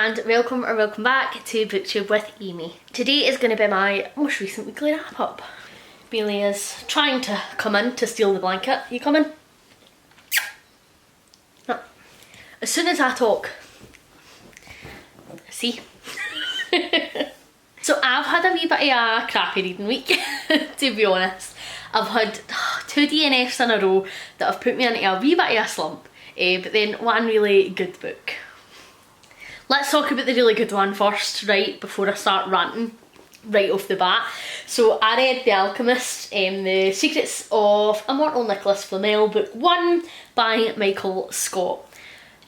and welcome back to BookTube with Amy. Today is going to be my most recent weekly wrap up. Bailey is trying to come in to steal the blanket. You coming? No. As soon as I talk. See? So I've had a wee bit of a crappy reading week, to be honest. I've had 2 DNFs in a row that have put me into a wee bit of a slump, but then one really good book. Let's talk about the really good one first, right, before I start ranting right off the bat. So I read The Alchemist, The Secrets of Immortal Nicholas Flamel, book 1 by Michael Scott.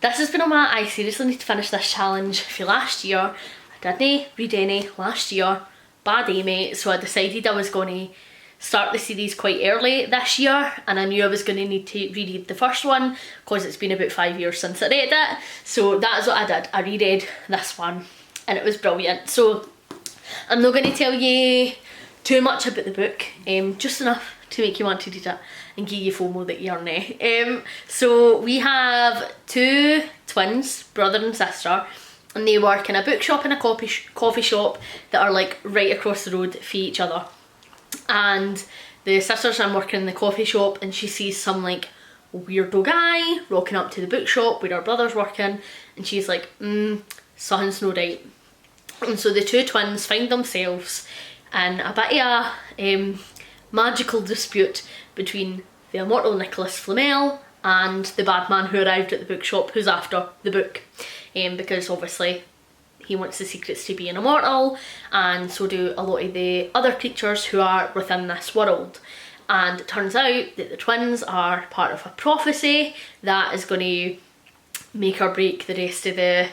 This has been on my I seriously need to finish this challenge for last year. I didn't read any last year, bad Amy, so I decided I was going to start the series quite early this year, and I knew I was going to need to reread the first one because it's been about 5 years since I read it. So that's what I did. I reread this one and it was brilliant. So I'm not going to tell you too much about the book, just enough to make you want to read it and give you FOMO that you aren't. So we have 2 twins, brother and sister, and they work in a bookshop and a coffee shop that are like right across the road from each other. And the sister's working in the coffee shop and she sees some like weirdo guy rocking up to the bookshop where her brother's working, and she's like, something's no right. And so the 2 twins find themselves in a bit of a magical dispute between the immortal Nicholas Flamel and the bad man who arrived at the bookshop who's after the book, because obviously he wants the secrets to be an immortal, and so do a lot of the other creatures who are within this world. And it turns out that the twins are part of a prophecy that is going to make or break the rest of the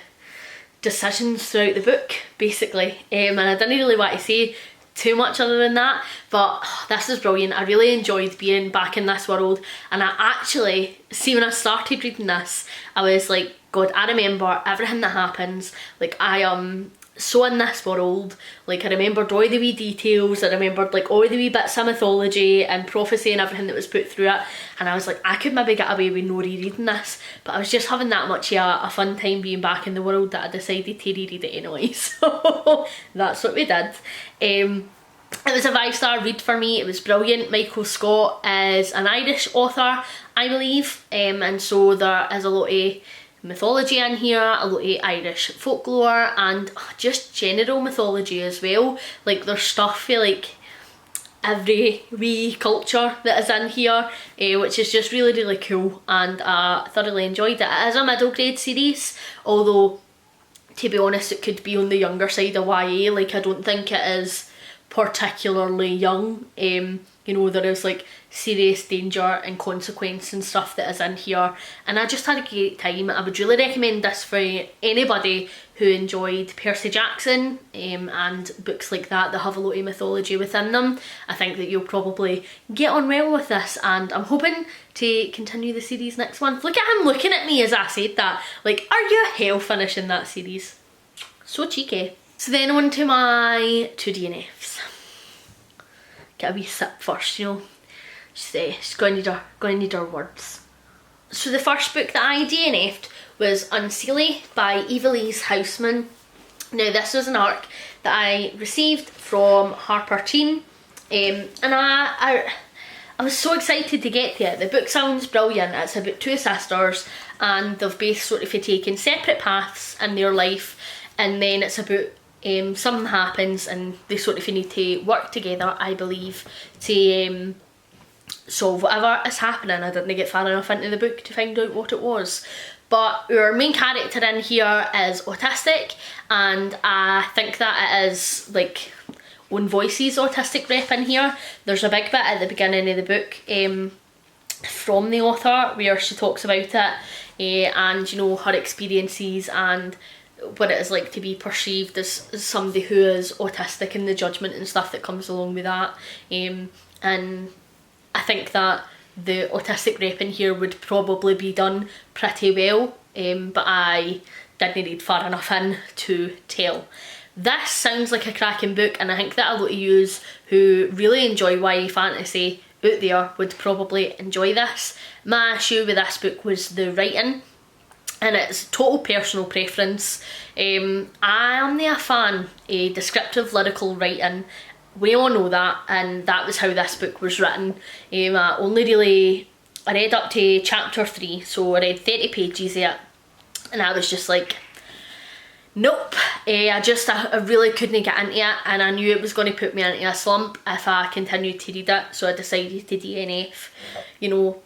decisions throughout the book, basically. And I didn't really want to say too much other than that, but this is brilliant. I really enjoyed being back in this world, and I actually, see, when I started reading this, I was like, God, I remember everything that happens. Like, I am so in this world. Like, I remembered all the wee details, I remembered like all the wee bits of mythology and prophecy and everything that was put through it, and I was like, I could maybe get away with no rereading this, but I was just having that much of a fun time being back in the world that I decided to reread it anyway. So that's what we did. It was a 5-star read for me. It was brilliant. Michael Scott is an Irish author, I believe, and so there is a lot of mythology in here, a lot of Irish folklore, and just general mythology as well. Like, there's stuff for like every wee culture that is in here, which is just really, really cool, and I thoroughly enjoyed it. It is a middle grade series, although to be honest it could be on the younger side of YA. Like, I don't think it is particularly young. You know, there is like serious danger and consequence and stuff that is in here, and I just had a great time. I would really recommend this for anybody who enjoyed Percy Jackson and books like that have a lot of mythology within them. I think that you'll probably get on well with this, and I'm hoping to continue the series next month. Look at him looking at me as I said that, like, are you hell finishing that series? So cheeky. So then on to my 2 DNFs. Get a wee sip first, you know. She's going to need her words. So the first book that I DNF'd was Unsealy by Evilise Houseman. Now, this was an arc that I received from Harper Teen, and I was so excited to get to it. The book sounds brilliant. It's about 2 sisters, and they've both sort of taken separate paths in their life, and then it's about something happens and they sort of need to work together, I believe, to solve whatever is happening. I didn't get far enough into the book to find out what it was. But our main character in here is autistic, and I think that it is like Own Voice's autistic rep in here. There's a big bit at the beginning of the book from the author where she talks about it, and you know, her experiences and what it is like to be perceived as somebody who is autistic and the judgment and stuff that comes along with that. And I think that the autistic rep in here would probably be done pretty well, but I didn't read far enough in to tell. This sounds like a cracking book, and I think that a lot of yous who really enjoy YA fantasy out there would probably enjoy this. My issue with this book was the writing. and it's total personal preference. I am not a fan of descriptive lyrical writing. We all know that, and that was how this book was written. I read up to chapter 3, so I read 30 pages of it, and I was just like, nope. I really couldn't get into it, and I knew it was going to put me into a slump if I continued to read it, so I decided to DNF. You know,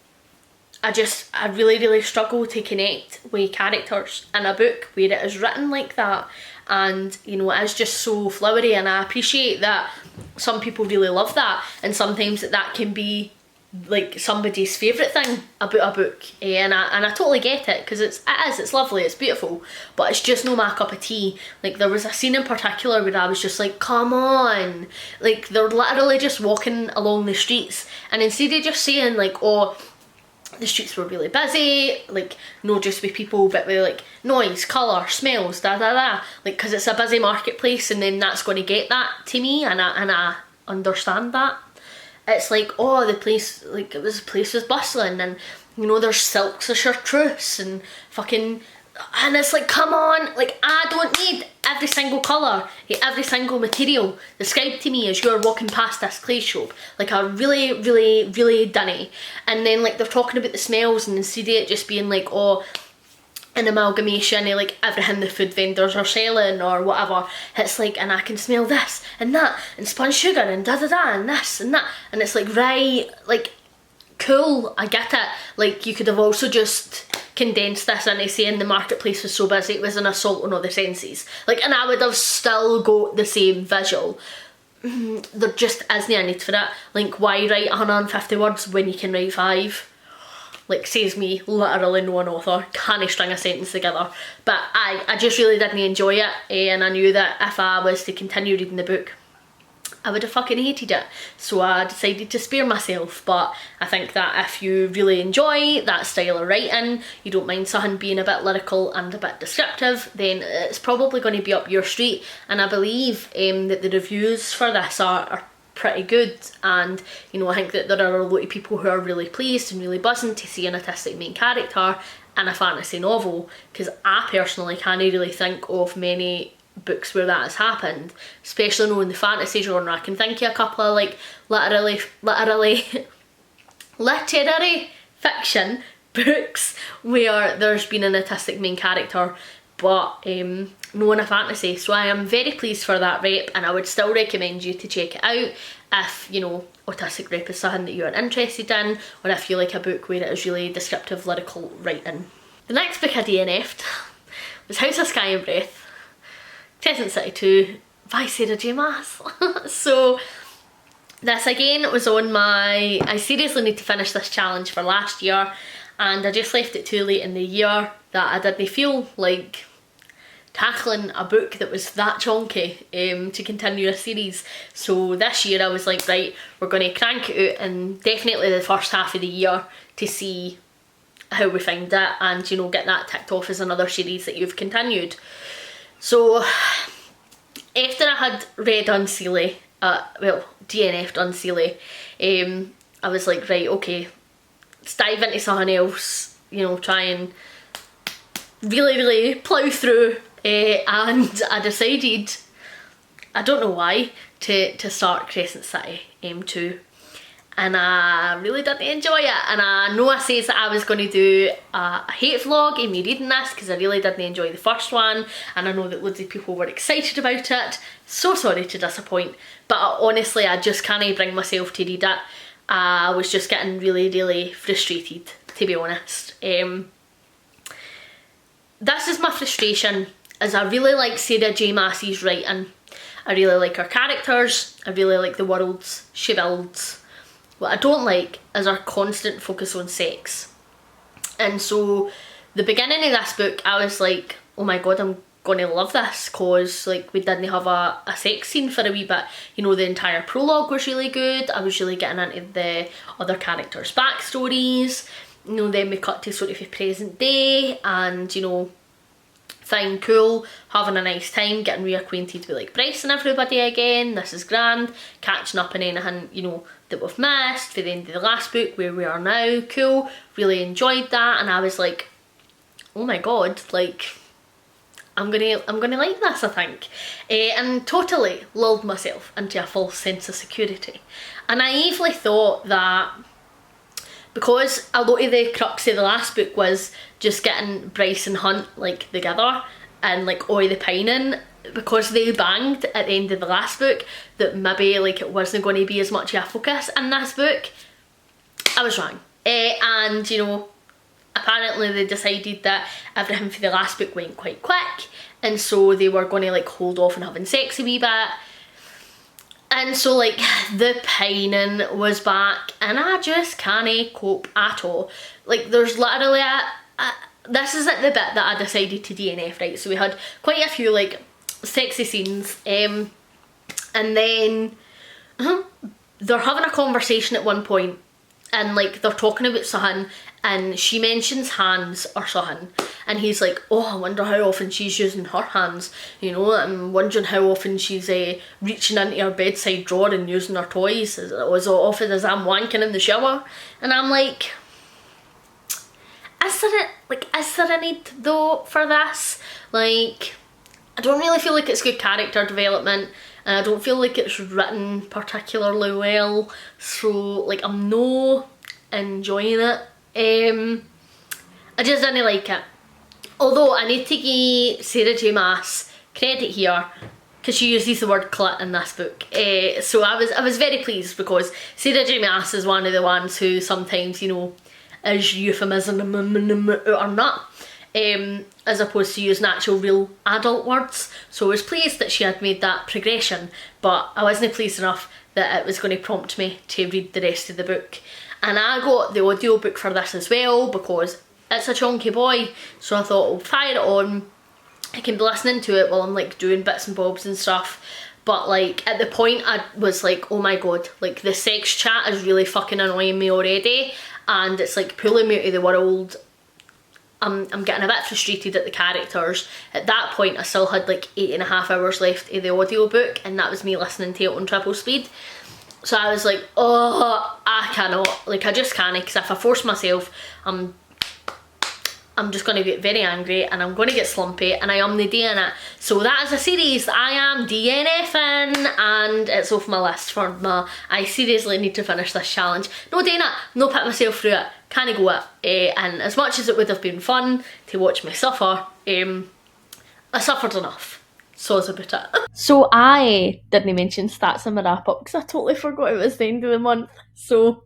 I really struggle to connect with characters in a book where it is written like that, and you know, it is just so flowery, and I appreciate that some people really love that, and sometimes that can be like somebody's favourite thing about a book, and I totally get it, because it's lovely, it's beautiful, but it's just no my cup of tea. Like, there was a scene in particular where I was just like, come on, like they're literally just walking along the streets, and instead of just saying like, oh, the streets were really busy, like not just with people but with like noise, colour, smells, like, because it's a busy marketplace, and then that's going to get that to me, and I understand that. It's like, oh, the place was bustling, and you know, there's silks of chartreuse and fucking, and it's like, come on, like I don't need every single colour, every single material described to me as you're walking past this clay shop. Like, I really done it. And then like they're talking about the smells, and instead of it just being like, oh, an amalgamation of like everything the food vendors are selling or whatever, it's like, and I can smell this and that and spun sugar and and this and that, and it's like, right, like cool, I get it. Like, you could have also just condensed this into saying the marketplace was so busy it was an assault on all the senses, like, and I would have still got the same visual. There just isn't a need for it. Like, why write 150 words when you can write 5? Like, says me, literally no one author, can't string a sentence together. But I just really didn't enjoy it, and I knew that if I was to continue reading the book, I would have fucking hated it. So I decided to spare myself. But I think that if you really enjoy that style of writing, you don't mind something being a bit lyrical and a bit descriptive, then it's probably going to be up your street. And I believe that the reviews for this are pretty good, and you know, I think that there are a lot of people who are really pleased and really buzzing to see an autistic main character in a fantasy novel, because I personally can't really think of many books where that has happened, especially knowing the fantasy genre. I can think of a couple of like literary fiction books where there's been an autistic main character, but no in a fantasy. So I am very pleased for that rep, and I would still recommend you to check it out if, you know, autistic rep is something that you're interested in, or if you like a book where it is really descriptive lyrical writing. The next book I DNF'd was House of Sky and Breath, Crescent City 2 by Sarah J Maas. So this again was on my, I seriously need to finish this challenge for last year, and I just left it too late in the year that I didn't feel like tackling a book that was that chunky to continue a series. So this year I was like, right, we're going to crank it out, and definitely the first half of the year, to see how we find it, and you know, get that ticked off as another series that you've continued. So after I had read Unsealy, DNF'd Unsealy, I was like, right, okay, let's dive into something else, you know, try and really plough through, and I decided, I don't know why, to start Crescent City 2, and I really didn't enjoy it. And I know I says that I was going to do a hate vlog of me reading this, because I really didn't enjoy the first one, and I know that loads of people were excited about it. So sorry to disappoint, but honestly I just can't bring myself to read it. I was just getting really frustrated, to be honest. This is my frustration, is I really like Sarah J Maas's writing. I really like her characters, I really like the worlds she builds. What I don't like is her constant focus on sex. And so the beginning of this book, I was like, oh my god, I'm gonna love this, cause like we didn't have a sex scene for a wee bit. You know, the entire prologue was really good. I was really getting into the other characters' backstories. You know, then we cut to sort of the present day, and you know, fine, cool, having a nice time, getting reacquainted with like Bryce and everybody again. This is grand, catching up on anything, you know, that we've missed for the end of the last book, where we are now. Cool, really enjoyed that, and I was like, oh my god, like, I'm gonna like this, I think. And totally lulled myself into a false sense of security. I naively thought that because a lot of the crux of the last book was just getting Bryce and Hunt like together and like all the pining, because they banged at the end of the last book, that maybe like it wasn't going to be as much of a focus in this book. I was wrong. And you know, apparently they decided that everything for the last book went quite quick, and so they were going to like hold off on having sex a wee bit. And so like the pining was back, and I just can't cope at all. Like there's literally this is at the bit that I decided to DNF, right? So we had quite a few like sexy scenes, and then they're having a conversation at one point, and like they're talking about something, and she mentions hands or something, and he's like, oh, I wonder how often she's using her hands, you know, I'm wondering how often she's reaching into her bedside drawer and using her toys as often as I'm wanking in the shower. And I'm like, is there a need though for this? Like, I don't really feel like it's good character development, and I don't feel like it's written particularly well, so like I'm no enjoying it. I just didn't like it. Although I need to give Sarah J Maas credit here, because she uses the word clit in this book. So I was very pleased, because Sarah J Maas is one of the ones who sometimes, you know, is euphemism or not, as opposed to using actual real adult words. So I was pleased that she had made that progression, but I wasn't pleased enough that it was going to prompt me to read the rest of the book. And I got the audiobook for this as well, because it's a chunky boy, so I thought I'll fire it on, I can be listening to it while I'm like doing bits and bobs and stuff. But like at the point I was like, oh my god, like the sex chat is really fucking annoying me already, and it's like pulling me out of the world. I'm getting a bit frustrated at the characters. At that point I still had like 8.5 hours left of the audiobook, and that was me listening to it on triple speed. So I was like, oh, I cannot, like I just can't, because if I force myself, I'm just going to get very angry, and I'm going to get slumpy, and I am the doing it. So that is a series that I am DNFing, and it's off my list for my, I seriously need to finish this challenge. No doing it, no put myself through it, can't go it. And as much as it would have been fun to watch me suffer, I suffered enough. So it's about it. So I didn't mention stats in my wrap up, because I totally forgot it was the end of the month. So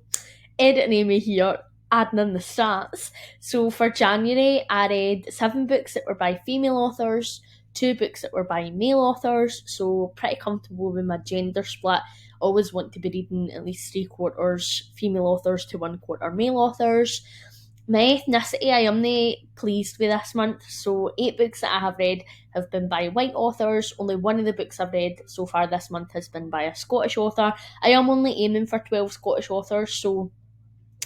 editing Amy here, adding in the stats. So for January I read 7 books that were by female authors, 2 books that were by male authors, so pretty comfortable with my gender split. Always want to be reading at least 3/4 female authors to 1/4 male authors. My ethnicity, I am pleased with this month. So 8 books that I have read have been by white authors. Only one of the books I've read so far this month has been by a Scottish author. I am only aiming for 12 Scottish authors, so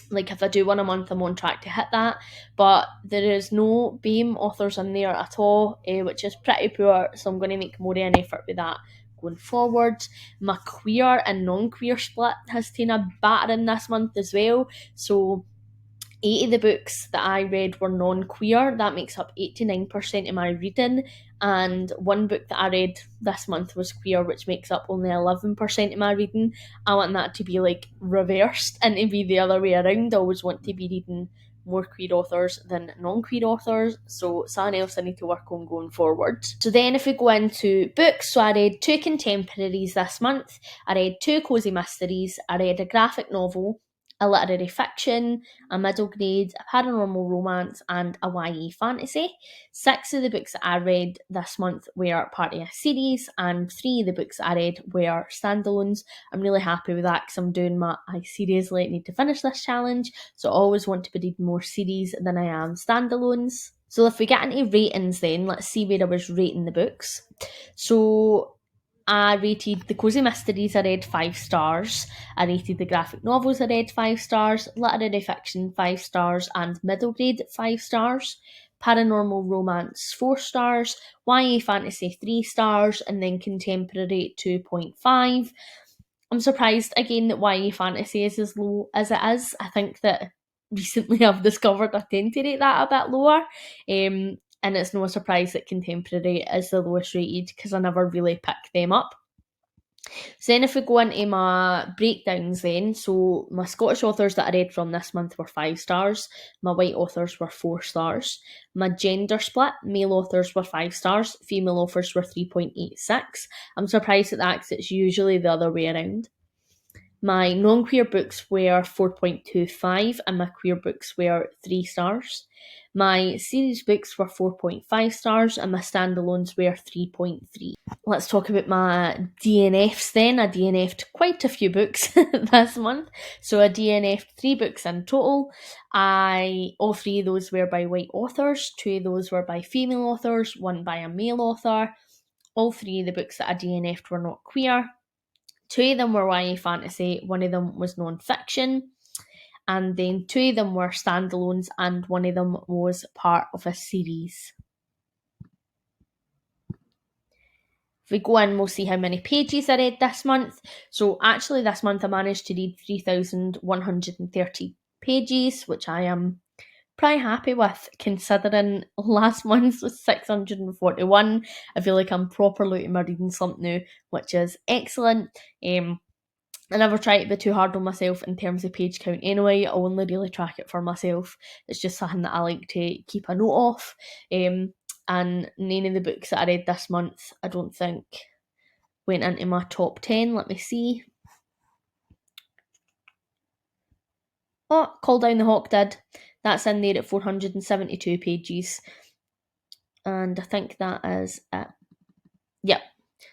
like if I do one a month, I'm on track to hit that. But there is no BAME authors in there at all, which is pretty poor, so I'm going to make more of an effort with that going forward. My queer and non-queer split has taken a battering this month as well. So 8 of the books that I read were non-queer. That makes up 89% of my reading, and 1 book that I read this month was queer, which makes up only 11% of my reading. I want that to be like reversed and to be the other way around. I always want to be reading more queer authors than non-queer authors, so something else I need to work on going forward. So then if we go into books, so I read 2 contemporaries this month, I read 2 cosy mysteries, I read a graphic novel, a literary fiction, a middle grade, a paranormal romance, and a YA fantasy. 6 of the books that I read this month were part of a series, and 3 of the books that I read were standalones. I'm really happy with that, because I'm doing I seriously need to finish this challenge, so I always want to be reading more series than I am standalones. So if we get into ratings then, let's see where I was rating the books. So I rated the cosy mysteries, I read 5 stars. I rated the graphic novels, I read 5 stars. Literary fiction, 5 stars. And middle grade, 5 stars. Paranormal romance, 4 stars. YA fantasy, 3 stars. And then contemporary, 2.5. I'm surprised again that YA fantasy is as low as it is. I think that recently I've discovered I tend to rate that a bit lower. And it's no surprise that contemporary is the lowest rated because I never really pick them up. So then if we go into my breakdowns then, so my Scottish authors that I read from this month were 5 stars, my white authors were 4 stars, my gender split, male authors were 5 stars, female authors were 3.86. I'm surprised at that because it's usually the other way around. My non-queer books were 4.25 and my queer books were 3 stars. My series books were 4.5 stars and my standalones were 3.3. Let's talk about my DNFs then. I DNF'd quite a few books this month. So I DNF'd 3 books in total. All 3 of those were by white authors, 2 of those were by female authors, 1 by a male author. All 3 of the books that I DNF'd were not queer. 2 of them were YA fantasy, 1 of them was non-fiction, and then 2 of them were standalones and 1 of them was part of a series. If we go in, we'll see how many pages I read this month. So actually this month I managed to read 3,130 pages, which I am pretty happy with considering last month's was 641. I feel like I'm properly in my reading slump now, which is excellent. I never try to be too hard on myself in terms of page count anyway. I only really track it for myself. It's just something that I like to keep a note of. And none of the books that I read this month, I don't think, went into my top 10. Let me see. Oh, Call Down the Hawk did. That's in there at 472 pages. And I think that is it. Yep.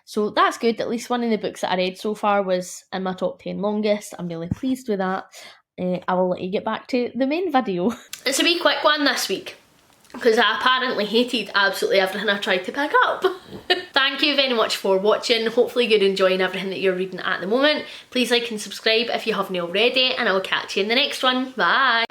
So that's good. At least one of the books that I read so far was in my top 10 longest. I'm really pleased with that. I will let you get back to the main video. It's a wee quick one this week because I apparently hated absolutely everything I tried to pick up. Thank you very much for watching. Hopefully you're enjoying everything that you're reading at the moment. Please like and subscribe if you haven't already, and I'll catch you in the next one. Bye!